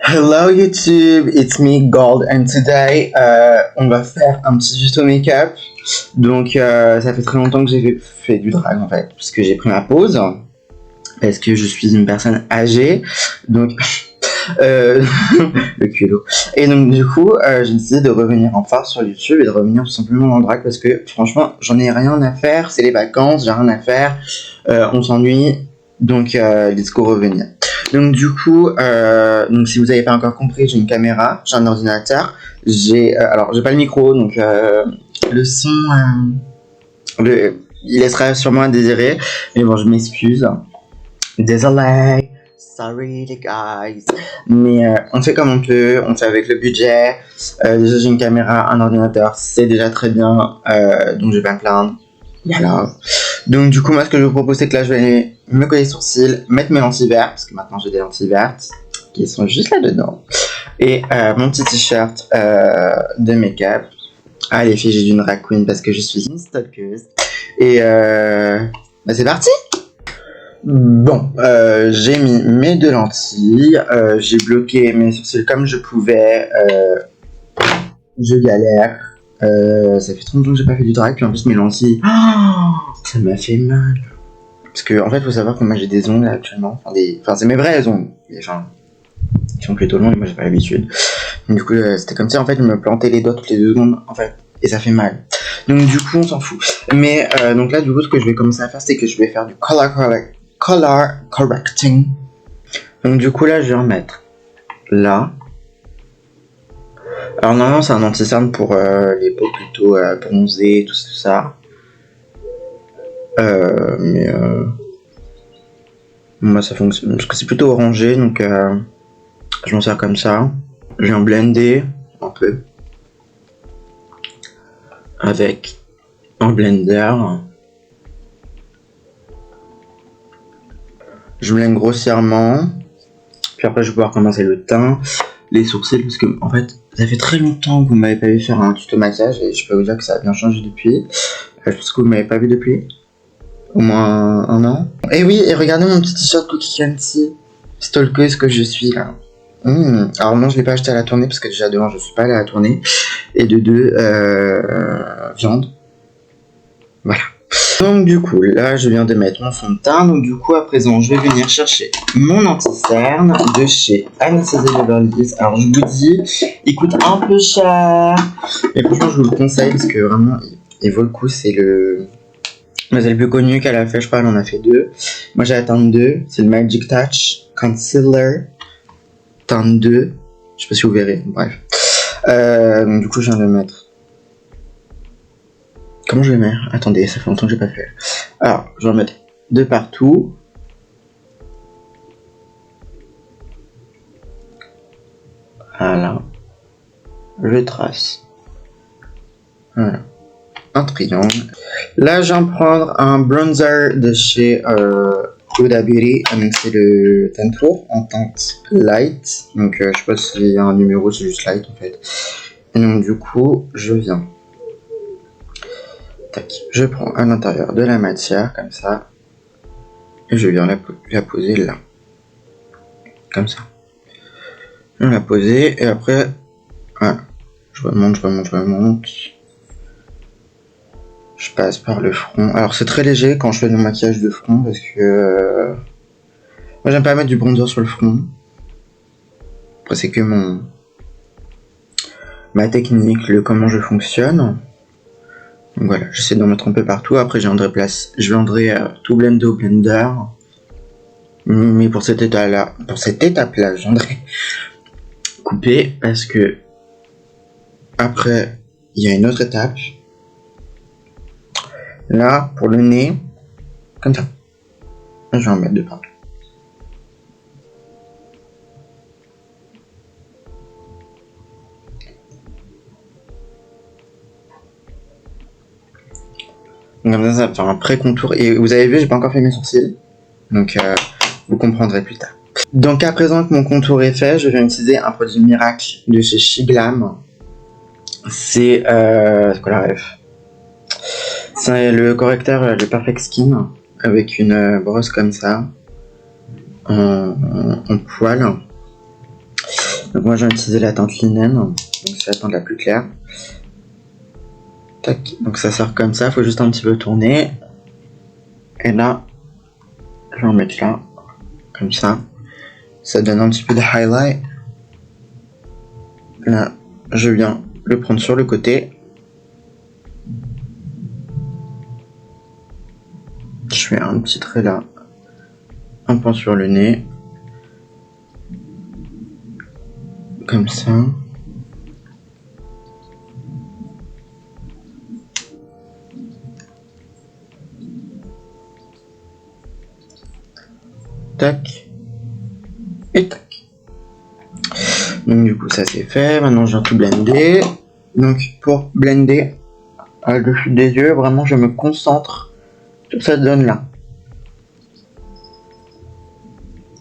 Hello YouTube, it's me Gold and today on va faire un petit tuto make-up. Donc ça fait très longtemps que j'ai fait du drag en fait, puisque j'ai pris ma pause, parce que je suis une personne âgée, donc le culot. Et donc du coup j'ai décidé de revenir en force sur YouTube et de revenir tout simplement dans le drag parce que franchement j'en ai rien à faire, c'est les vacances, j'ai rien à faire, on s'ennuie, donc let's go revenir. Donc du coup, donc si vous n'avez pas encore compris, j'ai une caméra, j'ai un ordinateur, alors j'ai pas le micro, donc le son, il laissera sûrement à désirer, mais bon je m'excuse, désolé, sorry les guys, mais on fait comme on peut, on fait avec le budget. Déjà j'ai une caméra, un ordinateur, c'est déjà très bien, donc je vais pas me plaindre. Voilà. Donc du coup moi ce que je vous propose c'est que là je vais aller me coller les sourcils, mettre mes lentilles vertes, parce que maintenant j'ai des lentilles vertes qui sont juste là dedans, et mon petit t-shirt de make-up à l'effigie d'une drag queen parce que je suis une stalkeuse. Et bah c'est parti. Bon, j'ai mis mes deux lentilles, j'ai bloqué mes sourcils comme je pouvais, je galère. Ça fait 30 ans que j'ai pas fait du drag, puis en plus mes lentilles, ça m'a fait mal. Parce que en fait, faut savoir que moi j'ai des ongles actuellement, enfin c'est mes vrais ongles, les gens qui sont plutôt longs et moi j'ai pas l'habitude. Du coup, c'était comme ça en fait, je me plantais les doigts toutes les 2 secondes en fait, et ça fait mal. Donc du coup, on s'en fout. Mais donc là, du coup, ce que je vais commencer à faire, c'est que je vais faire du color correcting. Donc du coup là, je vais en mettre là. Alors normalement c'est un anti-cerne pour les peaux plutôt bronzées, tout ça. Mais moi ça fonctionne parce que c'est plutôt orangé, donc je m'en sers comme ça. Je viens blender un peu avec un blender. Je blende grossièrement. Puis après je vais pouvoir commencer le teint, les sourcils, parce que en fait ça fait très longtemps que vous m'avez pas vu faire un tuto maquillage et je peux vous dire que ça a bien changé depuis. Je pense que vous m'avez pas vu depuis au moins un an. Et oui, et regardez mon petit t-shirt Cookie Candy, stalkeuse que je suis là. Alors non, je l'ai pas acheté à la tournée parce que déjà de 1 je suis pas allé à la tournée, et de 2 viande. Voilà. Donc du coup là je viens de mettre mon fond de teint, donc du coup à présent je vais venir chercher mon anti-cerne de chez Anastasia Beverly Hills. Alors je vous dis, il coûte un peu cher, mais franchement je vous le conseille parce que vraiment il vaut le coup. C'est le plus connu qu'elle a fait, je crois elle en a fait 2. Moi j'ai atteint 2, c'est le Magic Touch Concealer teint 2, je sais pas si vous verrez, bref. Donc du coup je viens de le mettre. Comment je le mets? Attendez, ça fait longtemps que j'ai pas fait. Alors, je vais en mettre de partout. Voilà. Je trace. Voilà. Un triangle. Là, je viens de prendre un bronzer de chez Huda Beauty. Donc, c'est le Tenfour en teinte light. Donc, je sais pas s'il y a un numéro, c'est juste light en fait. Et donc, du coup, je viens. Tac. Je prends à l'intérieur de la matière, comme ça. Et je viens la poser là. Comme ça. Je viens la poser et après, voilà. Je remonte. Je passe par le front. Alors c'est très léger quand je fais mon maquillage de front parce que moi j'aime pas mettre du bronzer sur le front. Après c'est que ma technique, comment je fonctionne. Donc voilà, j'essaie d'en mettre un peu partout. Après je viendrai tout blender au blender. Mais pour cette étape-là, je viendrai couper parce que après il y a une autre étape. Là, pour le nez, comme ça. Je vais en mettre de partout. Comme ça, ça va faire un pré-contour. Et vous avez vu, j'ai pas encore fait mes sourcils. Donc, vous comprendrez plus tard. Donc, à présent que mon contour est fait, je viens utiliser un produit miracle de chez Shiglam. C'est quoi la ref? C'est le correcteur, le Perfect Skin. avec une brosse comme ça, en poil. Donc moi j'ai utilisé la teinte linen, donc c'est la teinte la plus claire. Tac, donc ça sort comme ça, faut juste un petit peu tourner. Et là, je vais en mettre là, comme ça. Ça donne un petit peu de highlight. Là, je viens le prendre sur le côté. Je fais un petit trait là, un point sur le nez. Comme ça. Tac. Et tac. Donc du coup ça c'est fait. Maintenant je viens tout blender. Donc pour blender le dessus des yeux, vraiment je me concentre sur cette zone là.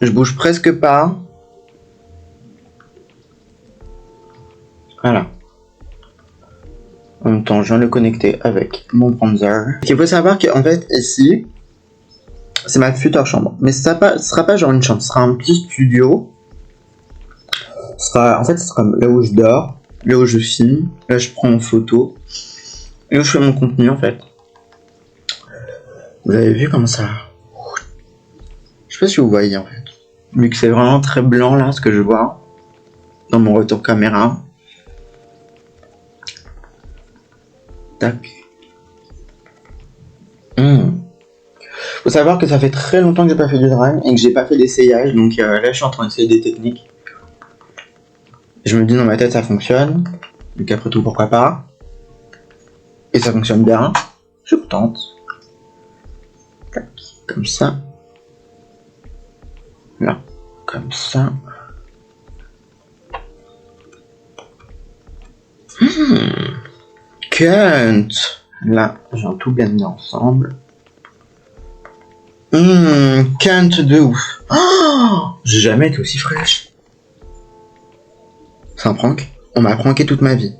Je bouge presque pas. Voilà. En même temps, je viens le connecter avec mon bronzer. Il faut savoir qu'en fait, ici, c'est ma future chambre. Mais ce sera pas genre une chambre, ce sera un petit studio. En fait, ce sera là où je dors, là où je filme, là je prends en photo, et où je fais mon contenu en fait. Vous avez vu comme ça? Je sais pas si vous voyez en fait. Vu que c'est vraiment très blanc là, ce que je vois dans mon retour caméra. Tac. Faut savoir que ça fait très longtemps que j'ai pas fait du drag et que j'ai pas fait d'essayage, donc là je suis en train d'essayer des techniques. Je me dis dans ma tête ça fonctionne, donc après tout pourquoi pas. Et ça fonctionne bien, je suis contente. Tac, comme ça. Là, comme ça. Cunt. Là, j'ai tout blendé ensemble. Cunt de ouf. Oh, j'ai jamais été aussi fraîche. C'est un prank. On m'a pranké toute ma vie.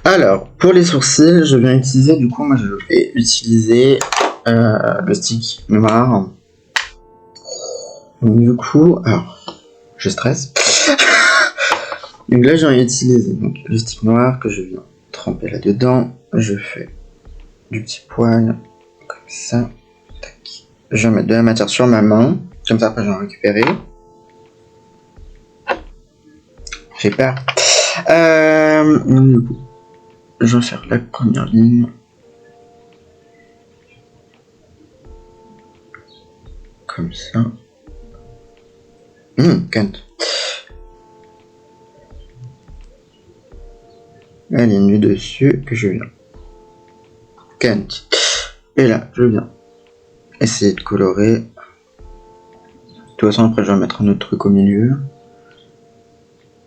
Alors, pour les sourcils, je viens utiliser, du coup, moi je vais utiliser le stick noir. Donc, du coup, alors, je stresse. Donc là, j'ai utilisé donc, le stick noir que je viens tremper là-dedans. Je fais du petit poil, comme ça. Tac. Je vais mettre de la matière sur ma main. Comme ça, après, je vais en récupérer. J'ai peur. Du coup, je vais faire la première ligne. Comme ça. Cunt. La ligne du dessus que je viens. Cunt. Et là, je viens essayer de colorer. De toute façon, après, je vais mettre un autre truc au milieu.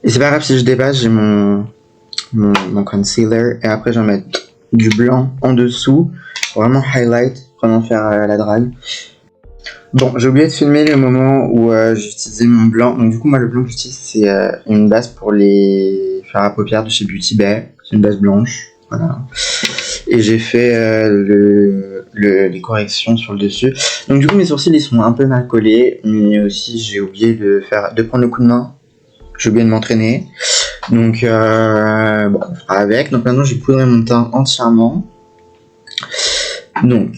Et c'est pas grave si je dépasse, j'ai mon concealer. Et après, je vais mettre du blanc en dessous. Vraiment highlight, vraiment faire la drague. Bon, j'ai oublié de filmer le moment où j'ai utilisé mon blanc. Donc du coup, moi, le blanc que j'utilise, c'est une base pour les faire à paupières de chez Beauty Bay. C'est une base blanche, voilà. Et j'ai fait les corrections sur le dessus. Donc du coup, mes sourcils, ils sont un peu mal collés. Mais aussi, j'ai oublié de prendre le coup de main. J'ai oublié de m'entraîner. Donc, bon, on fera avec. Donc maintenant, j'ai poudré mon teint entièrement. Donc...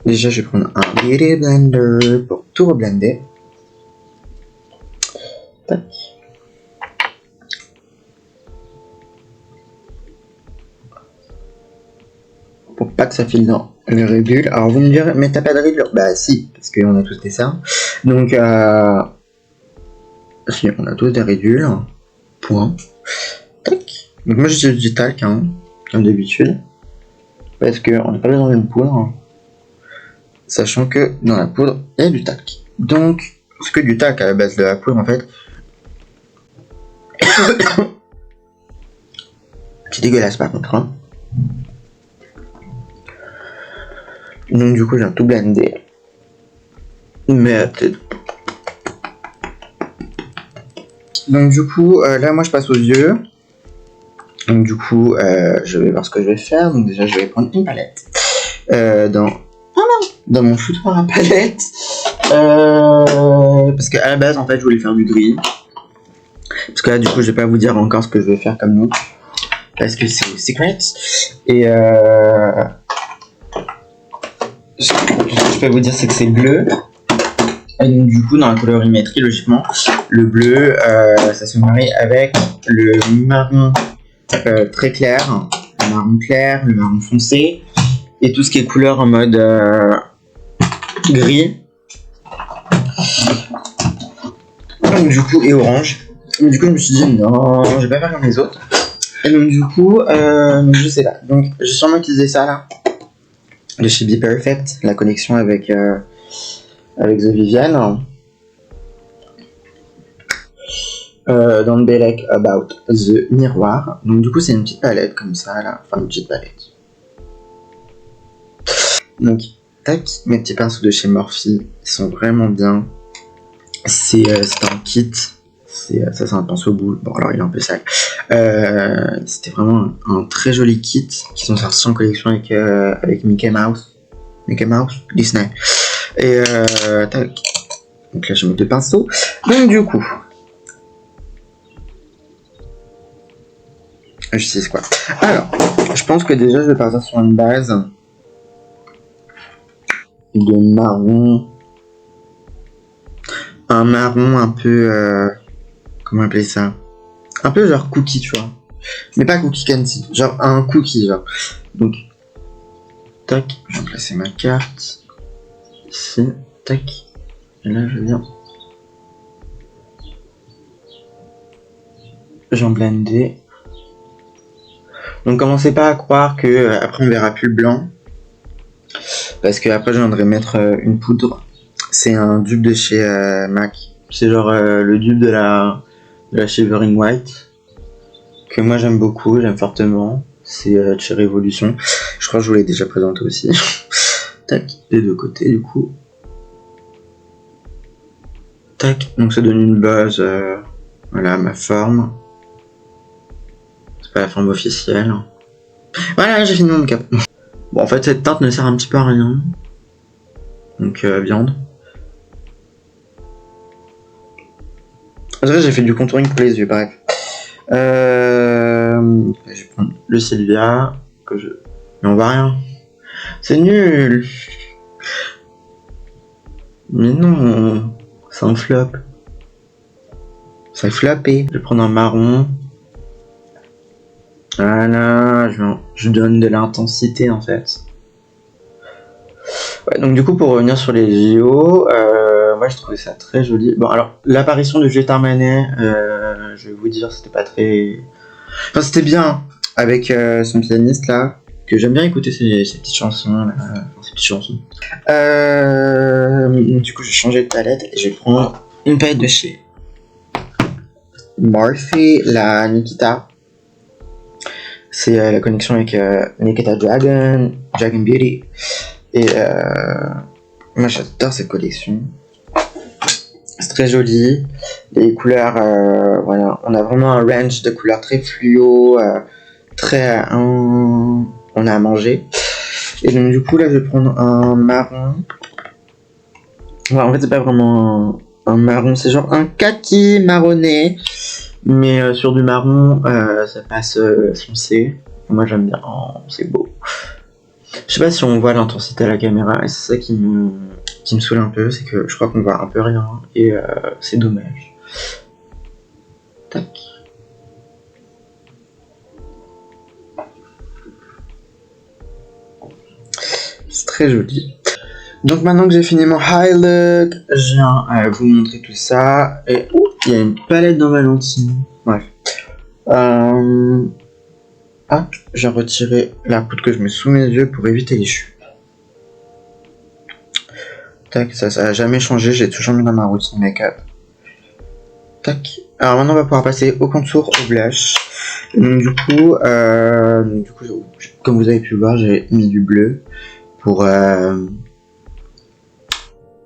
déjà, je vais prendre un Beauty Blender pour tout reblender. Tac. Pour pas que ça file dans les ridules. Alors, vous me direz, mais t'as pas de ridules? Bah, si, parce qu'on a tous des ça. Donc, si, on a tous des ridules. Point. Tac. Donc, moi, j'utilise du talc, hein, comme d'habitude. Parce qu'on n'a pas besoin d'une poudre. Sachant que dans la poudre, il y a du talc. Donc, ce que du talc à la base de la poudre, en fait, c'est dégueulasse par contre. Hein. Donc, du coup, j'ai tout blendé. Mais peut-être. Donc, du coup, là, moi, je passe aux yeux. Donc, du coup, je vais voir ce que je vais faire. Donc, déjà, je vais prendre une palette. dans mon foutoir à palette. Parce qu'à la base, en fait, je voulais faire du gris. Parce que là, du coup, je vais pas vous dire encore ce que je vais faire comme look. Parce que c'est secret. Et ce que je peux vous dire, c'est que c'est bleu. Et donc, du coup, dans la colorimétrie, logiquement, le bleu, ça se marie avec le marron très clair, le marron foncé, et tout ce qui est couleur en mode gris. Donc, du coup, et orange. Donc, du coup, je me suis dit, non, je vais pas faire comme les autres. Et donc, du coup, je sais pas. Donc, j'ai sûrement utilisé ça là, de chez Be Perfect, la connexion avec The Vivienne. Dans le Belek About the Miroir. Donc du coup c'est une petite palette comme ça là, enfin une petite palette. Donc tac, mes petits pinceaux de chez Morphe, ils sont vraiment bien. C'est un kit, ça c'est un pinceau boule, bon alors il est un peu sale. C'était vraiment un très joli kit qui sont sortis en collection avec Mickey Mouse, Disney. Et tac, donc là je mets deux pinceaux. Donc du coup j'utilise quoi? Alors, je pense que déjà je vais partir sur une base de marron. Un marron un peu... comment appeler ça? Un peu genre cookie, tu vois. Mais pas cookie candy, genre un cookie, genre. Donc, tac, je vais placer ma carte. Ici, tac. Et là, je viens. J'en blender. Donc commencez pas à croire que après on verra plus le blanc, parce que après je viendrai mettre une poudre. C'est un dupe de chez MAC. C'est genre le dupe de la Shivering White que moi j'aime beaucoup, j'aime fortement. C'est chez Révolution. Je crois que je vous l'ai déjà présenté aussi. Tac, des deux côtés du coup. Tac, donc ça donne une base. Voilà ma forme. Pas la forme officielle. Voilà, j'ai fini mon make-up. Bon, en fait, cette teinte ne sert un petit peu à rien. Donc, viande. En vrai, j'ai fait du contouring pour les yeux, bref. Je vais prendre le Sylvia. Mais on voit rien. C'est nul. Mais non. C'est un flop. Ça a floppé. Je vais prendre un marron. Voilà, je donne de l'intensité en fait. Ouais, donc du coup pour revenir sur les JO, moi je trouvais ça très joli. Bon alors l'apparition de Juliette Armanet, je vais vous dire c'était pas très... Enfin c'était bien avec son pianiste là, que j'aime bien écouter ses petites chansons là, ses petites chansons. Du coup je vais changer de palette et je vais prendre une palette de chez Morphe, la Nikita. C'est la connexion avec Nikita Dragon Beauty. Et moi j'adore cette collection. C'est très joli. Les couleurs, voilà, on a vraiment un range de couleurs très fluo, très... on a à manger. Et donc du coup là je vais prendre un marron. Ouais, en fait c'est pas vraiment un marron, c'est genre un kaki marronné. Mais sur du marron, ça passe foncé. Moi j'aime bien, oh, c'est beau. Je sais pas si on voit l'intensité à la caméra, et c'est ça qui me saoule un peu, c'est que je crois qu'on voit un peu rien, et c'est dommage. Tac. C'est très joli. Donc maintenant que j'ai fini mon high look, je viens vous montrer tout ça. Et il y a une palette dans Valentine. Bref. Hop, j'ai retiré la poudre que je mets sous mes yeux pour éviter les chutes. Tac, ça a jamais changé, j'ai toujours mis dans ma routine make-up. Tac. Alors maintenant on va pouvoir passer au contour, au blush. Donc du coup, comme vous avez pu voir, j'ai mis du bleu pour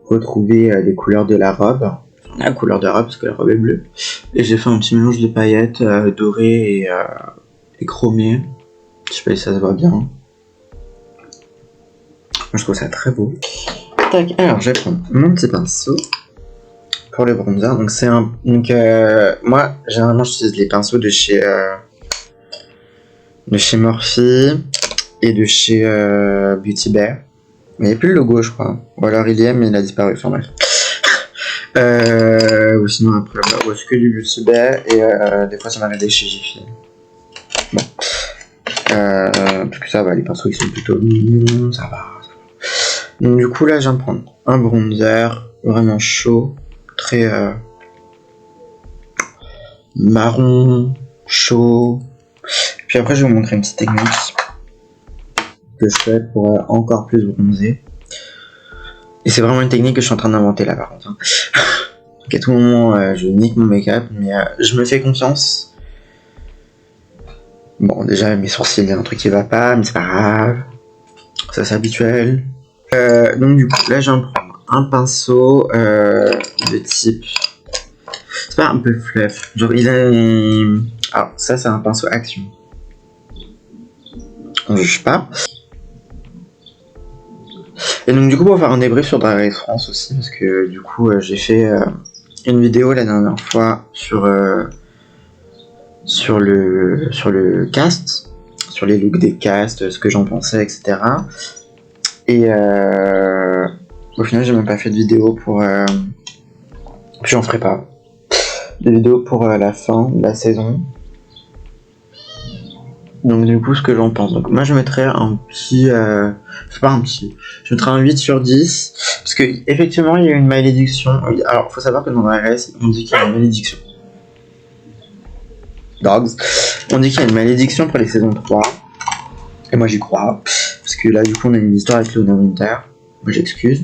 retrouver les couleurs de la robe. La couleur de la robe parce que la robe est bleue. Et j'ai fait un petit mélange de paillettes dorées et chromées. Je sais pas si ça se voit bien. je trouve ça très beau. Tac, alors je vais prendre mon petit pinceau pour le bronzer. Donc c'est un... Donc moi, généralement, j'utilise les pinceaux de chez Morphe et de chez Beauty Bear. Mais il n'y a plus le logo, je crois. Ou alors il y est, mais il a disparu. Enfin bref. Ou sinon après, c'est que du Beauty Bear. Et des fois, ça m'arrive des chez Jiffy. Bon. Parce que ça va, les pinceaux, ils sont plutôt mignons. Ça va. Donc du coup, là, je viens de prendre un bronzer vraiment chaud. Très marron, chaud. Puis après, je vais vous montrer une petite technique que je fais pour encore plus bronzer. Et c'est vraiment une technique que je suis en train d'inventer là par contre. Donc à tout moment, je nique mon make-up, mais je me fais confiance. Bon, déjà, mes sourcils, il y a un truc qui va pas, mais c'est pas grave. Ça, c'est habituel. Donc du coup, là, j'ai un pinceau de type... C'est pas un peu fluff. Genre, il a... Alors, ça, c'est un pinceau Action. On juge pas. Et donc, du coup, pour faire un débrief sur Drag Race France aussi, parce que du coup, j'ai fait une vidéo la dernière fois sur le cast, sur les looks des casts, ce que j'en pensais, etc. Et au final, j'ai même pas fait de vidéo pour... Puis j'en ferai pas. De vidéo pour la fin de la saison. Donc du coup, ce que j'en pense. Donc moi, je mettrais un petit... c'est pas un petit. Je mettrais un 8 sur 10. Parce que effectivement, il y a une malédiction. Alors, faut savoir que dans Drag Race, on dit qu'il y a une malédiction. Dogs. On dit qu'il y a une malédiction pour les saisons 3. Et moi, j'y crois. Parce que là, du coup, on a une histoire avec Luna Winter. Moi, j'excuse.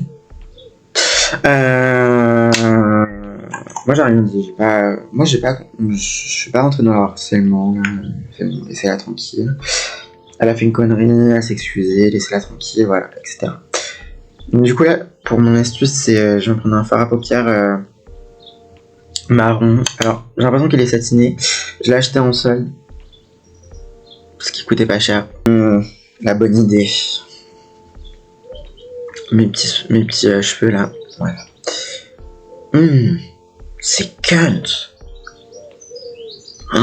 Moi, j'ai rien dit. Je suis pas rentré dans le harcèlement. Laissez-la tranquille. Elle a fait une connerie, elle s'est excusée, laissez-la tranquille, voilà, etc. Donc, du coup, là, pour mon astuce, c'est je vais prendre un fard à paupières marron. Alors, j'ai l'impression qu'il est satiné. Je l'ai acheté en solde. Parce qu'il coûtait pas cher. La bonne idée. Mes petits cheveux là. Voilà. C'est cunt. Oh.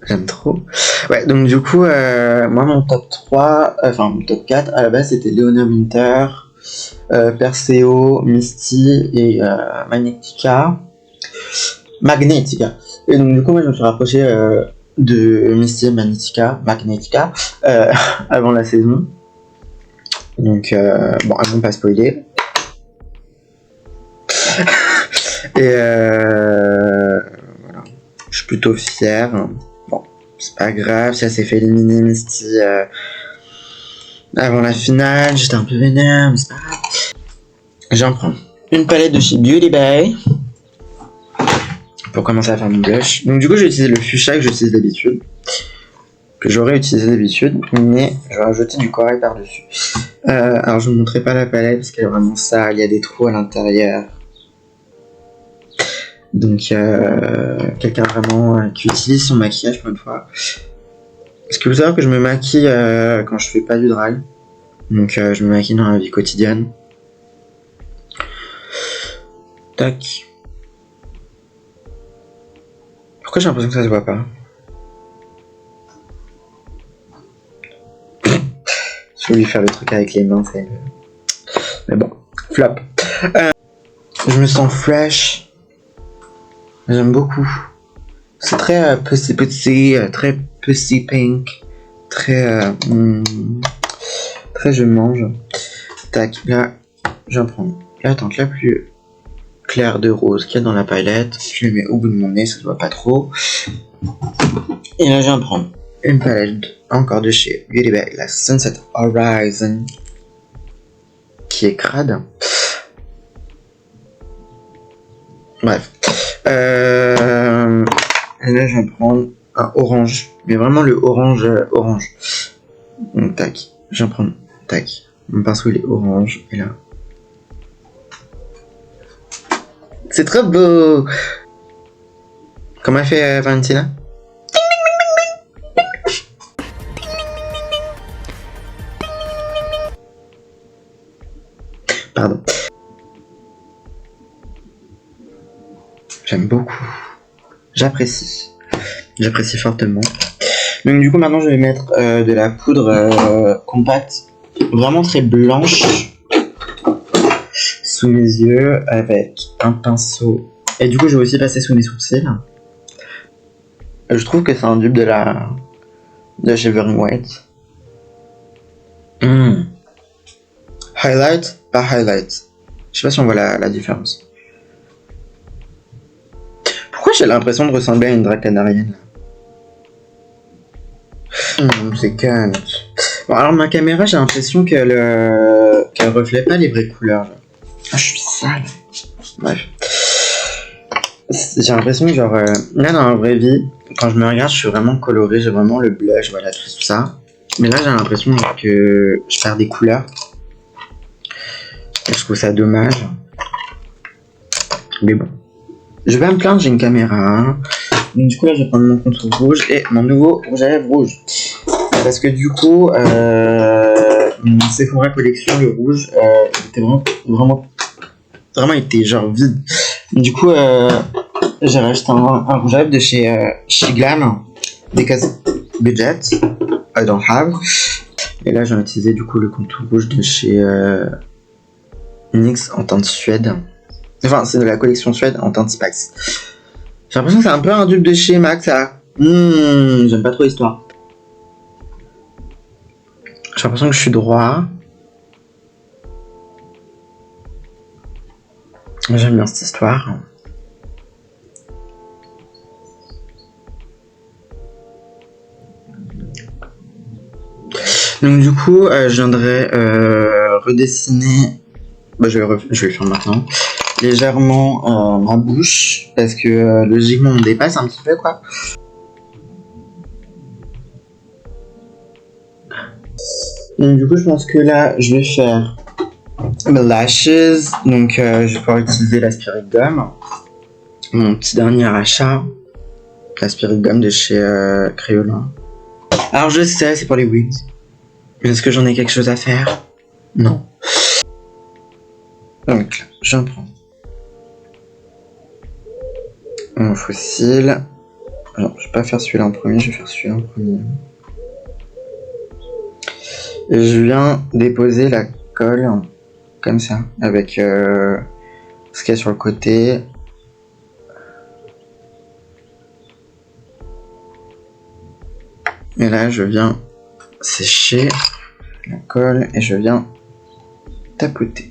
J'aime trop. Ouais, donc du coup, moi mon top 3, enfin mon top 4, à la base c'était Leona Winter, Perseo, Misty et Magnetica. Et donc du coup, moi je me suis rapproché de Misty et Magnetica avant la saison. Donc bon, elles vont pas spoiler. Et voilà, je suis plutôt fier. Bon, c'est pas grave, ça s'est fait éliminer Misty avant la finale. J'étais un peu vénère, mais c'est pas grave. J'en prends une palette de chez Beauty Bay pour commencer à faire mon blush. Donc du coup, j'ai utilisé le fuchsia que j'utilise d'habitude, que j'aurais utilisé d'habitude, mais je vais rajouter du corail par-dessus. Alors je ne vous montrerai pas la palette parce qu'elle est vraiment sale, il y a des trous à l'intérieur. Donc quelqu'un vraiment qui utilise son maquillage pour une fois. Parce que vous savez que je me maquille quand je fais pas du drag. Donc je me maquille dans la vie quotidienne. Tac. Pourquoi j'ai l'impression que ça se voit pas? Je vais lui faire le truc avec les mains, c'est... Mais bon, flop. Je me sens fresh. J'aime beaucoup. C'est très petit, très pussy pink. Très... très je mange. Tac, là, je vais prendre la teinte la plus claire de rose qu'il y a dans la palette. Je le mets au bout de mon nez, ça se voit pas trop. Et là, je viens de prendre une palette encore de chez Beauty Bay, la Sunset Horizon, qui est crade. Bref. Et là, je vais prendre un orange, mais vraiment le orange orange. Donc, tac. Je vais prendre, tac. Mon pinceau, il est orange, et là. C'est trop beau! Comment elle fait Valentina? Pardon. J'aime beaucoup. J'apprécie. J'apprécie fortement. Donc du coup maintenant je vais mettre de la poudre compacte, vraiment très blanche, sous mes yeux avec un pinceau. Et du coup je vais aussi passer sous mes sourcils. Je trouve que c'est un dupe de chez Very White. Highlight, pas highlight. Je sais pas si on voit la différence. Pourquoi j'ai l'impression de ressembler à une dracanarienne là? C'est calme. Bon alors ma caméra j'ai l'impression qu'elle reflète pas les vraies couleurs. Là. Ah je suis sale. Bref. J'ai l'impression que genre là dans la vraie vie, quand je me regarde je suis vraiment coloré, j'ai vraiment le blush, voilà tout ça. Mais là j'ai l'impression que je perds des couleurs. Et je trouve ça dommage. Mais bon. Je vais me plaindre, j'ai une caméra. Hein. Donc du coup là je vais prendre mon contour rouge et mon nouveau rouge à lèvres rouge. Parce que du coup mon Sephora collection le rouge était vraiment était genre vide. Du coup j'ai racheté un rouge à lèvres de chez Glam because budget I don't have. Et là j'ai utilisé du coup le contour rouge de chez NYX en teinte Suède. Enfin, c'est de la collection Suède en teinte Spice. J'ai l'impression que c'est un peu un dupe de chez MAC, ça. J'aime pas trop l'histoire. J'ai l'impression que je suis droit. J'aime bien cette histoire. Donc du coup, je viendrai redessiner... Bah, je vais le faire maintenant. Légèrement ma bouche parce que logiquement on dépasse un petit peu quoi. Donc du coup je pense que là je vais faire mes lashes, donc je vais pouvoir utiliser la Spirit Gum, mon petit dernier achat, la Spirit Gum de chez Crayola. Alors je sais c'est pour les wigs, mais est-ce que j'en ai quelque chose à faire? Non. Donc j'en prends mon fossile. Alors, je vais pas faire celui-là en premier, je vais faire celui-là en premier. Et je viens déposer la colle comme ça, avec ce qu'il y a sur le côté. Et là, je viens sécher la colle et je viens tapoter.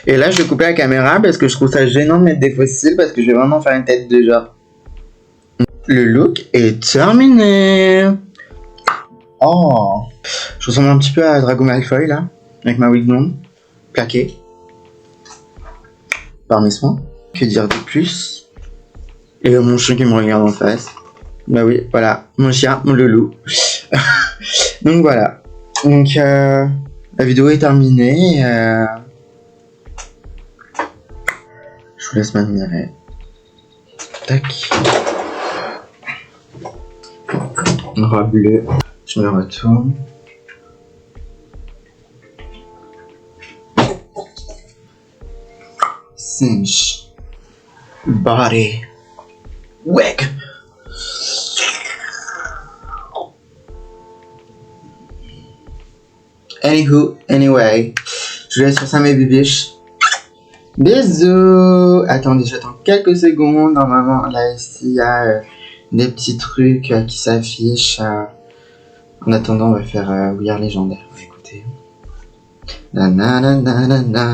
Et là, je vais couper la caméra parce que je trouve ça gênant de mettre des fossiles parce que je vais vraiment faire une tête de genre. Le look est terminé. Oh, je ressemble un petit peu à Drago Malfoy là, avec ma wig blonde, plaquée par mes soins. Que dire de plus? Et mon chien qui me regarde en face. Bah oui, voilà, mon chien, mon loulou. Donc voilà. Donc la vidéo est terminée. Je vous laisse m'admirer. Tac. Une robe bleue. Je me retourne. Cinch. Body. Wig. Anyway. Je vous laisse sur ça mes bibiches. Bisous. Attendez, j'attends quelques secondes. Normalement, là, ici, il y a des petits trucs qui s'affichent. En attendant, on va faire We Are Légendaire. Écoutez. Na na na na na na.